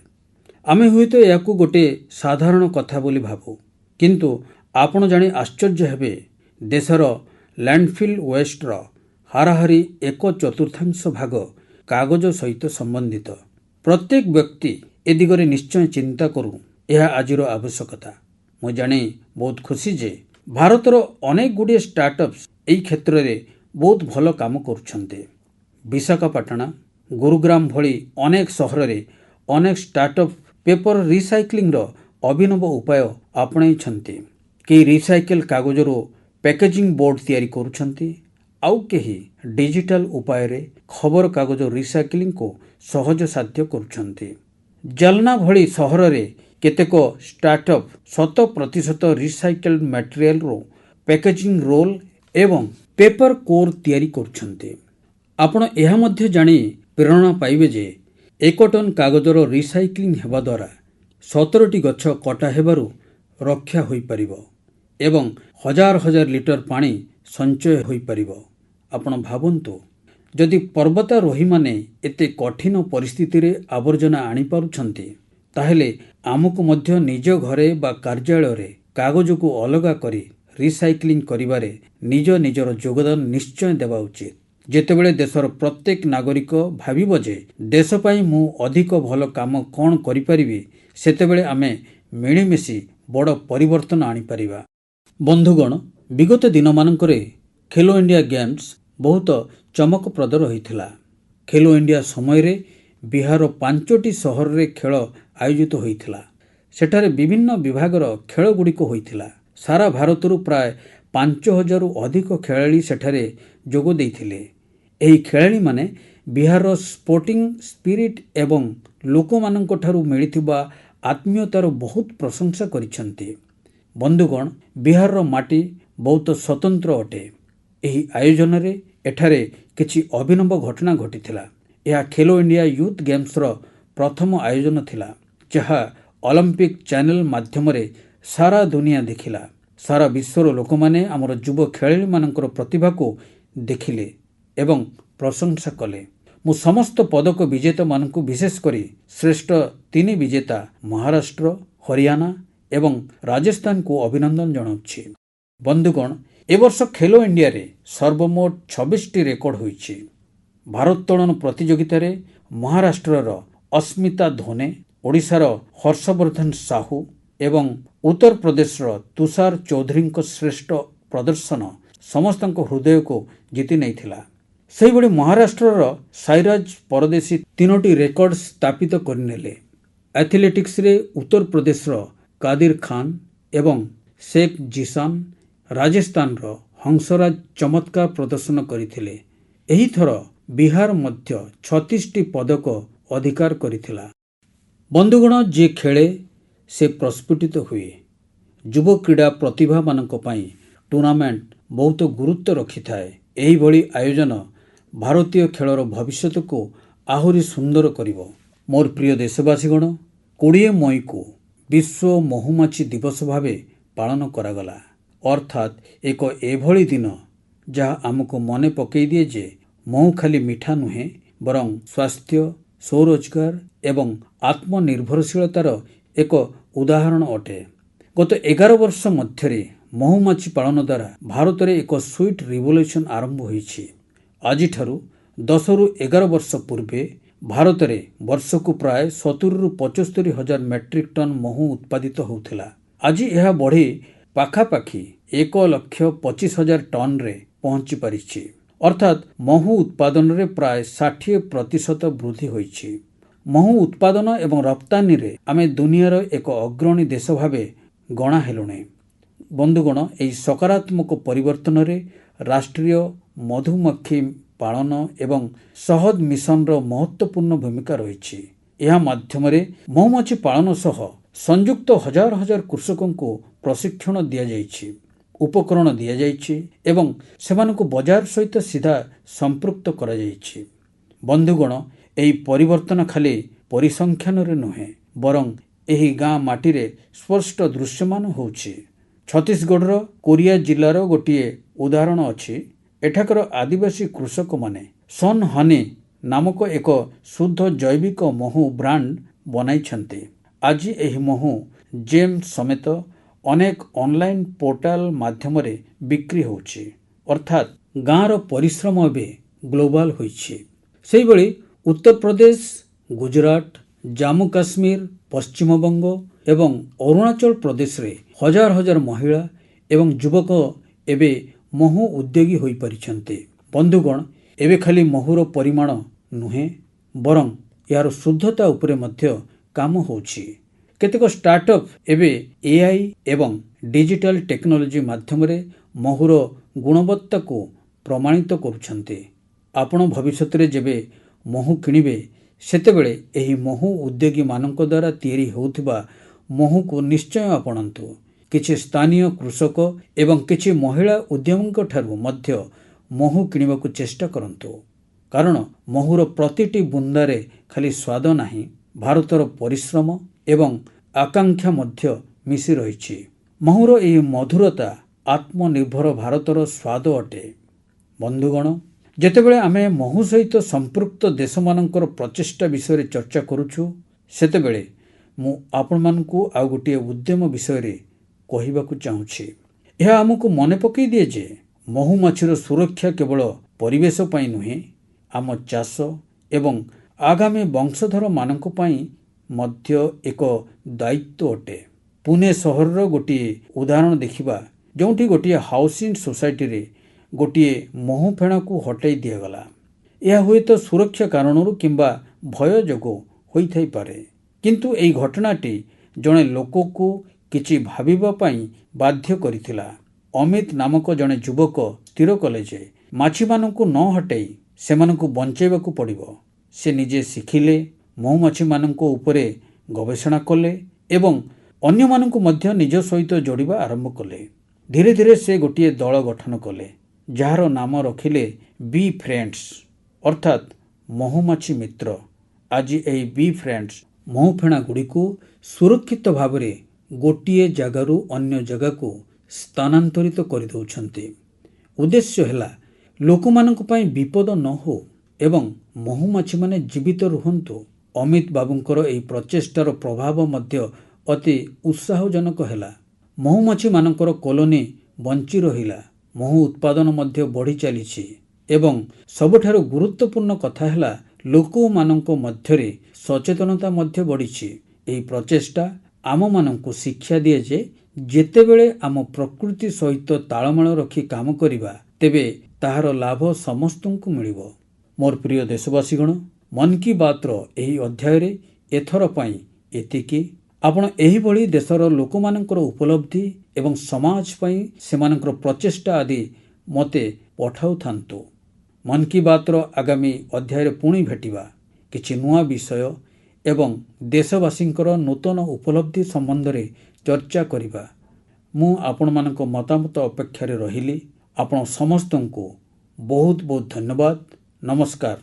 ଆମେ ହୁଏତ ଏହାକୁ ଗୋଟିଏ ସାଧାରଣ କଥା ବୋଲି ଭାବୁ, କିନ୍ତୁ ଆପଣ ଜାଣି ଆଶ୍ଚର୍ଯ୍ୟ ହେବେ, ଦେଶର ଲ୍ୟାଣ୍ଡଫିଲ୍ ୱେଷ୍ଟର ହାରାହାରି 1/4 ଭାଗ କାଗଜ ସହିତ ସମ୍ବନ୍ଧିତ। ପ୍ରତ୍ୟେକ ବ୍ୟକ୍ତି ଏ ଦିଗରେ ନିଶ୍ଚୟ ଚିନ୍ତା କରୁ, ଏହା ଆଜିର ଆବଶ୍ୟକତା। ମୁଁ ଜାଣି ବହୁତ ଖୁସି ଯେ ଭାରତର ଅନେକ ଗୁଡ଼ିଏ ଷ୍ଟାର୍ଟଅପ୍ସ ଏହି କ୍ଷେତ୍ରରେ ବହୁତ ଭଲ କାମ କରୁଛନ୍ତି। ବିଶାଖାପାଟଣା, ଗୁରୁଗ୍ରାମ ଭଳି ଅନେକ ସହରରେ ଅନେକ ଷ୍ଟାର୍ଟଅପ୍ ପେପର ରିସାଇକ୍ଲିଂର ଅଭିନବ ଉପାୟ ଆପଣେଇଛନ୍ତି। କେହି ରିସାଇକେଲ କାଗଜରୁ ପ୍ୟାକେଜିଂ ବୋର୍ଡ ତିଆରି କରୁଛନ୍ତି, ଆଉ କେହି ଡିଜିଟାଲ ଉପାୟରେ ଖବରକାଗଜ ରିସାଇକ୍ଲିଂକୁ ସହଜସାଧ୍ୟ କରୁଛନ୍ତି। ଜାଲନା ଭଳି ସହରରେ କେତେକ ଷ୍ଟାର୍ଟଅପ୍ 100% ରିସାଇକେଲ୍ଡ ମ୍ୟାଟେରିଆଲରୁ ପ୍ୟାକେଜିଂ ରୋଲ୍ ଏବଂ ପେପର କୋର୍ ତିଆରି କରୁଛନ୍ତି। ଆପଣ ଏହା ମଧ୍ୟ ଜାଣି ପ୍ରେରଣା ପାଇବେ ଯେ 1 ଟନ୍ କାଗଜର ରିସାଇକ୍ଲିଂ ହେବା ଦ୍ୱାରା 17ଟି ଗଛ କଟା ହେବାରୁ ରକ୍ଷା ହୋଇପାରିବ ଏବଂ ହଜାର ହଜାର ଲିଟର ପାଣି ସଞ୍ଚୟ ହୋଇପାରିବ। ଆପଣ ଭାବନ୍ତୁ, ଯଦି ପର୍ବତାରୋହୀମାନେ ଏତେ କଠିନ ପରିସ୍ଥିତିରେ ଆବର୍ଜନା ଆଣିପାରୁଛନ୍ତି, ତାହେଲେ ଆମକୁ ମଧ୍ୟ ନିଜ ଘରେ ବା କାର୍ଯ୍ୟାଳୟରେ କାଗଜକୁ ଅଲଗା କରି ରିସାଇକ୍ଲିଂ କରିବାରେ ନିଜର ଯୋଗଦାନ ନିଶ୍ଚୟ ଦେବା ଉଚିତ। ଯେତେବେଳେ ଦେଶର ପ୍ରତ୍ୟେକ ନାଗରିକ ଭାବିବ ଯେ ଦେଶ ପାଇଁ ମୁଁ ଅଧିକ ଭଲ କାମ କ'ଣ କରିପାରିବି, ସେତେବେଳେ ଆମେ ମିଳିମିଶି ବଡ଼ ପରିବର୍ତ୍ତନ ଆଣିପାରିବା। ବନ୍ଧୁଗଣ, ବିଗତ ଦିନମାନଙ୍କରେ ଖେଲୋ ଇଣ୍ଡିଆ ଗେମ୍ସ ବହୁତ ଚମକପ୍ରଦ ରହିଥିଲା। ଖେଲୋ ଇଣ୍ଡିଆ ସମୟରେ ବିହାରର 5ଟି ସହରରେ ଖେଳ ଆୟୋଜିତ ହୋଇଥିଲା। ସେଠାରେ ବିଭିନ୍ନ ବିଭାଗର ଖେଳଗୁଡ଼ିକ ହୋଇଥିଲା। ସାରା ଭାରତରୁ ପ୍ରାୟ 5000ରୁ ଅଧିକ ଖେଳାଳି ସେଠାରେ ଯୋଗ ଦେଇଥିଲେ। ଏହି ଖେଳାଳିମାନେ ବିହାରର ସ୍ପୋର୍ଟିଂ ସ୍ପିରିଟ୍ ଏବଂ ଲୋକମାନଙ୍କଠାରୁ ମିଳିଥିବା ଆତ୍ମୀୟତାର ବହୁତ ପ୍ରଶଂସା କରିଛନ୍ତି। ବନ୍ଧୁଗଣ, ବିହାରର ମାଟି ବହୁତ ସ୍ୱତନ୍ତ୍ର ଅଟେ। ଏହି ଆୟୋଜନରେ ଏଠାରେ କିଛି ଅଭିନବ ଘଟଣା ଘଟିଥିଲା। ଏହା ଖେଲୋ ଇଣ୍ଡିଆ ୟୁଥ୍ ଗେମ୍ସର ପ୍ରଥମ ଆୟୋଜନ ଥିଲା, ଯାହା ଅଲିମ୍ପିକ୍ ଚ୍ୟାନେଲ ମାଧ୍ୟମରେ ସାରା ଦୁନିଆ ଦେଖିଲା। ସାରା ବିଶ୍ୱର ଲୋକମାନେ ଆମର ଯୁବ ଖେଳାଳିମାନଙ୍କର ପ୍ରତିଭାକୁ ଦେଖିଲେ ଏବଂ ପ୍ରଶଂସା କଲେ। ମୁଁ ସମସ୍ତ ପଦକ ବିଜେତାମାନଙ୍କୁ, ବିଶେଷ କରି ଶ୍ରେଷ୍ଠ 3 ବିଜେତା ମହାରାଷ୍ଟ୍ର, ହରିୟାଣା ଏବଂ ରାଜସ୍ଥାନକୁ ଅଭିନନ୍ଦନ ଜଣାଉଛି। ବନ୍ଧୁଗଣ, ଏ ବର୍ଷ ଖେଲୋ ଇଣ୍ଡିଆରେ ସର୍ବମୋଟ 26ଟି ରେକର୍ଡ ହୋଇଛି। ଭାରୋତ୍ତୋଳନ ପ୍ରତିଯୋଗିତାରେ ମହାରାଷ୍ଟ୍ରର ଅସ୍ମିତା ଧୋନେ, ଓଡ଼ିଶାର ହର୍ଷବର୍ଦ୍ଧନ ସାହୁ ଏବଂ ଉତ୍ତରପ୍ରଦେଶର ତୁଷାର ଚୌଧୁରୀଙ୍କ ଶ୍ରେଷ୍ଠ ପ୍ରଦର୍ଶନ ସମସ୍ତଙ୍କ ହୃଦୟକୁ ଜିତି ନେଇଥିଲା। ସେହିଭଳି ମହାରାଷ୍ଟ୍ରର ସାଇରାଜ ପରଦେଶୀ 3ଟି ରେକର୍ଡ ସ୍ଥାପିତ କରିନେଲେ। ଆଥଲେଟିକ୍ସରେ ଉତ୍ତରପ୍ରଦେଶର କାଦିର ଖାନ ଏବଂ ଶେଖ୍ ଜିଶାନ, ରାଜସ୍ଥାନର ହଂସରାଜ ଚମତ୍କାର ପ୍ରଦର୍ଶନ କରିଥିଲେ। ଏହି ଥର ବିହାର ମଧ୍ୟ 36ଟି ପଦକ ଅଧିକାର କରିଥିଲା। ବନ୍ଧୁଗଣ, ଯିଏ ଖେଳେ ସେ ପ୍ରସ୍ଫୁଟିତ ହୁଏ। ଯୁବ କ୍ରୀଡ଼ା ପ୍ରତିଭାମାନଙ୍କ ପାଇଁ ଟୁର୍ଣ୍ଣାମେଣ୍ଟ ବହୁତ ଗୁରୁତ୍ୱ ରଖିଥାଏ। ଏହିଭଳି ଆୟୋଜନ ଭାରତୀୟ ଖେଳର ଭବିଷ୍ୟତକୁ ଆହୁରି ସୁନ୍ଦର କରିବ। ମୋର ପ୍ରିୟ ଦେଶବାସୀଗଣ, 20 ମଇକୁ ବିଶ୍ୱ ମହୁମାଛି ଦିବସ ଭାବେ ପାଳନ କରାଗଲା। ଅର୍ଥାତ୍ ଏକ ଏଭଳି ଦିନ ଯାହା ଆମକୁ ମନେ ପକାଇ ଦିଏ ଯେ ମହୁ ଖାଲି ମିଠା ନୁହେଁ, ବରଂ ସ୍ୱାସ୍ଥ୍ୟ, ସ୍ୱରୋଜଗାର ଏବଂ ଆତ୍ମନିର୍ଭରଶୀଳତାର ଏକ ଉଦାହରଣ ଅଟେ। ଗତ 11 ବର୍ଷ ମଧ୍ୟରେ ମହୁମାଛି ପାଳନ ଦ୍ୱାରା ଭାରତରେ ଏକ ସୁଇଟ୍ ରିଭଲ୍ୟୁସନ୍ ଆରମ୍ଭ ହୋଇଛି। ଆଜିଠାରୁ 10ରୁ 11 ବର୍ଷ ପୂର୍ବେ ଭାରତରେ ବର୍ଷକୁ ପ୍ରାୟ 70ରୁ 75 ହଜାର ମେଟ୍ରିକ୍ ଟନ୍ ମହୁ ଉତ୍ପାଦିତ ହେଉଥିଲା। ଆଜି ଏହା ବଢ଼ି ପାଖାପାଖି 1,25,000 ଟନ୍ରେ ପହଞ୍ଚି ପାରିଛି। ଅର୍ଥାତ୍ ମହୁ ଉତ୍ପାଦନରେ ପ୍ରାୟ 60% ବୃଦ୍ଧି ହୋଇଛି। ମହୁ ଉତ୍ପାଦନ ଏବଂ ରପ୍ତାନୀରେ ଆମେ ଦୁନିଆର ଏକ ଅଗ୍ରଣୀ ଦେଶ ଭାବେ ଗଣା ହେଲୁଣି। ବନ୍ଧୁଗଣ, ଏହି ସକାରାତ୍ମକ ପରିବର୍ତ୍ତନରେ ରାଷ୍ଟ୍ରୀୟ ମଧୁମକ୍ଷୀ ପାଳନ ଏବଂ ଶହଦ ମିଶନର ମହତ୍ତ୍ୱପୂର୍ଣ୍ଣ ଭୂମିକା ରହିଛି। ଏହା ମାଧ୍ୟମରେ ମହୁମାଛି ପାଳନ ସହ ସଂଯୁକ୍ତ ହଜାର ହଜାର କୃଷକଙ୍କୁ ପ୍ରଶିକ୍ଷଣ ଦିଆଯାଇଛି, ଉପକରଣ ଦିଆଯାଇଛି ଏବଂ ସେମାନଙ୍କୁ ବଜାର ସହିତ ସିଧା ସମ୍ପୃକ୍ତ କରାଯାଇଛି। ବନ୍ଧୁଗଣ, ଏହି ପରିବର୍ତ୍ତନ ଖାଲି ପରିସଂଖ୍ୟାନରେ ନୁହେଁ, ବରଂ ଏହି ଗାଁ ମାଟିରେ ସ୍ପଷ୍ଟ ଦୃଶ୍ୟମାନ ହେଉଛି। ଛତିଶଗଡ଼ର କୋରିଆ ଜିଲ୍ଲାର ଗୋଟିଏ ଉଦାହରଣ ଅଛି। ଏଠାକାର ଆଦିବାସୀ କୃଷକମାନେ ସନ୍ ହନି ନାମକ ଏକ ଶୁଦ୍ଧ ଜୈବିକ ମହୁ ବ୍ରାଣ୍ଡ ବନାଇଛନ୍ତି। ଆଜି ଏହି ମହୁ ଜେମ୍ ସମେତ ଅନେକ ଅନଲାଇନ୍ ପୋର୍ଟାଲ ମାଧ୍ୟମରେ ବିକ୍ରି ହେଉଛି। ଅର୍ଥାତ୍ ଗାଁର ପରିଶ୍ରମ ଏବେ ଗ୍ଲୋବାଲ ହୋଇଛି। ସେହିଭଳି ଉତ୍ତରପ୍ରଦେଶ, ଗୁଜରାଟ, ଜାମ୍ମୁ କାଶ୍ମୀର, ପଶ୍ଚିମବଙ୍ଗ ଏବଂ ଅରୁଣାଚଳ ପ୍ରଦେଶରେ ହଜାର ହଜାର ମହିଳା ଏବଂ ଯୁବକ ଏବେ ମହୁ ଉଦ୍ୟୋଗୀ ହୋଇପାରିଛନ୍ତି। ବନ୍ଧୁଗଣ, ଏବେ ଖାଲି ମହୁର ପରିମାଣ ନୁହେଁ, ବରଂ ଏହାର ଶୁଦ୍ଧତା ଉପରେ ମଧ୍ୟ କାମ ହେଉଛି। କେତେକ ଷ୍ଟାର୍ଟଅପ୍ ଏବେ AI ଏବଂ ଡିଜିଟାଲ ଟେକ୍ନୋଲୋଜି ମାଧ୍ୟମରେ ମହୁର ଗୁଣବତ୍ତାକୁ ପ୍ରମାଣିତ କରୁଛନ୍ତି। ଆପଣ ଭବିଷ୍ୟତରେ ଯେବେ ମହୁ କିଣିବେ, ସେତେବେଳେ ଏହି ମହୁ ଉଦ୍ୟୋଗୀମାନଙ୍କ ଦ୍ୱାରା ତିଆରି ହେଉଥିବା ମହୁକୁ ନିଶ୍ଚୟ ଆପଣାନ୍ତୁ। କିଛି ସ୍ଥାନୀୟ କୃଷକ ଏବଂ କିଛି ମହିଳା ଉଦ୍ୟମୀଙ୍କ ଠାରୁ ମଧ୍ୟ ମହୁ କିଣିବାକୁ ଚେଷ୍ଟା କରନ୍ତୁ। କାରଣ ମହୁର ପ୍ରତିଟି ବୁନ୍ଦାରେ ଖାଲି ସ୍ୱାଦ ନାହିଁ, ଭାରତର ପରିଶ୍ରମ ଏବଂ ଆକାଂକ୍ଷା ମଧ୍ୟ ମିଶି ରହିଛି। ମହୁର ଏହି ମଧୁରତା ଆତ୍ମନିର୍ଭର ଭାରତର ସ୍ୱାଦ ଅଟେ। ବନ୍ଧୁଗଣ, ଯେତେବେଳେ ଆମେ ମହୁ ସହିତ ସମ୍ପୃକ୍ତ ଦେଶମାନଙ୍କର ପ୍ରଚେଷ୍ଟା ବିଷୟରେ ଚର୍ଚ୍ଚା କରୁଛୁ, ସେତେବେଳେ ମୁଁ ଆପଣମାନଙ୍କୁ ଆଉ ଗୋଟିଏ ଉଦ୍ୟମ ବିଷୟରେ କହିବାକୁ ଚାହୁଁଛି। ଏହା ଆମକୁ ମନେ ପକାଇ ଦିଏ ଯେ ମହୁମାଛିର ସୁରକ୍ଷା କେବଳ ପରିବେଶ ପାଇଁ ନୁହେଁ, ଆମ ଚାଷ ଏବଂ ଆଗାମୀ ବଂଶଧରମାନଙ୍କ ପାଇଁ ମଧ୍ୟ ଏକ ଦାୟିତ୍ୱ ଅଟେ। ପୁନେ ସହରର ଗୋଟିଏ ଉଦାହରଣ ଦେଖିବା, ଯେଉଁଠି ଗୋଟିଏ ହାଉସିଂ ସୋସାଇଟିରେ ଗୋଟିଏ ମହୁ ଫେଣାକୁ ହଟାଇ ଦିଆଗଲା। ଏହା ହୁଏତ ସୁରକ୍ଷା କାରଣରୁ କିମ୍ବା ଭୟ ଯୋଗୁଁ ହୋଇଥାଇପାରେ, କିନ୍ତୁ ଏହି ଘଟଣାଟି ଜଣେ ଲୋକକୁ କିଛି ଭାବିବା ପାଇଁ ବାଧ୍ୟ କରିଥିଲା। ଅମିତ ନାମକ ଜଣେ ଯୁବକ ସ୍ଥିର କଲେ ଯେ ମାଛିମାନଙ୍କୁ ନ ହଟାଇ ସେମାନଙ୍କୁ ବଞ୍ଚାଇବାକୁ ପଡ଼ିବ। ସେ ନିଜେ ଶିଖିଲେ, ମହୁମାଛିମାନଙ୍କ ଉପରେ ଗବେଷଣା କଲେ ଏବଂ ଅନ୍ୟମାନଙ୍କୁ ମଧ୍ୟ ନିଜ ସହିତ ଯୋଡ଼ିବା ଆରମ୍ଭ କଲେ। ଧୀରେ ଧୀରେ ସେ ଗୋଟିଏ ଦଳ ଗଠନ କଲେ, ଯାହାର ନାମ ରଖିଲେ ବି ଫ୍ରେଣ୍ଡସ୍, ଅର୍ଥାତ୍ ମହୁମାଛି ମିତ୍ର। ଆଜି ଏହି ବି ଫ୍ରେଣ୍ଡସ୍ ମହୁ ଫେଣାଗୁଡ଼ିକୁ ସୁରକ୍ଷିତ ଭାବରେ ଗୋଟିଏ ଜାଗାରୁ ଅନ୍ୟ ଜାଗାକୁ ସ୍ଥାନାନ୍ତରିତ କରିଦେଉଛନ୍ତି। ଉଦ୍ଦେଶ୍ୟ ହେଲା ଲୋକମାନଙ୍କ ପାଇଁ ବିପଦ ନ ହେଉ ଏବଂ ମହୁମାଛିମାନେ ଜୀବିତ ରୁହନ୍ତୁ। ଅମିତ ବାବୁଙ୍କର ଏହି ପ୍ରଚେଷ୍ଟାର ପ୍ରଭାବ ମଧ୍ୟ ଅତି ଉତ୍ସାହଜନକ ହେଲା। ମହୁମାଛିମାନଙ୍କର କଲୋନି ବଞ୍ଚି ରହିଲା, ମହୁ ଉତ୍ପାଦନ ମଧ୍ୟ ବଢ଼ି ଚାଲିଛି ଏବଂ ସବୁଠାରୁ ଗୁରୁତ୍ୱପୂର୍ଣ୍ଣ କଥା ହେଲା ଲୋକମାନଙ୍କ ମଧ୍ୟରେ ସଚେତନତା ମଧ୍ୟ ବଢ଼ିଛି। ଏହି ପ୍ରଚେଷ୍ଟା ଆମମାନଙ୍କୁ ଶିକ୍ଷା ଦିଏ ଯେ ଯେତେବେଳେ ଆମ ପ୍ରକୃତି ସହିତ ତାଳମେଳ ରଖି କାମ କରିବା, ତେବେ ତାହାର ଲାଭ ସମସ୍ତଙ୍କୁ ମିଳିବ। ମୋର ପ୍ରିୟ ଦେଶବାସୀଗଣ, ମନ୍ କି ବାତ୍ର ଏହି ଅଧ୍ୟାୟରେ ଏଥର ପାଇଁ ଏତିକି। ଆପଣ ଏହିଭଳି ଦେଶର ଲୋକମାନଙ୍କର ଉପଲବ୍ଧି ଏବଂ ସମାଜ ପାଇଁ ସେମାନଙ୍କର ପ୍ରଚେଷ୍ଟା ଆଦି ମୋତେ ପଠାଉଥାନ୍ତୁ। ମନ୍ କି ବାତ୍ର ଆଗାମୀ ଅଧ୍ୟାୟରେ ପୁଣି ଭେଟିବା, କିଛି ନୂଆ ବିଷୟ ଏବଂ ଦେଶବାସୀଙ୍କର ନୂତନ ଉପଲବ୍ଧି ସମ୍ବନ୍ଧରେ ଚର୍ଚ୍ଚା କରିବା। ମୁଁ ଆପଣମାନଙ୍କ ମତାମତ ଅପେକ୍ଷାରେ ରହିଲି। ଆପଣ ସମସ୍ତଙ୍କୁ ବହୁତ ବହୁତ ଧନ୍ୟବାଦ। ନମସ୍କାର।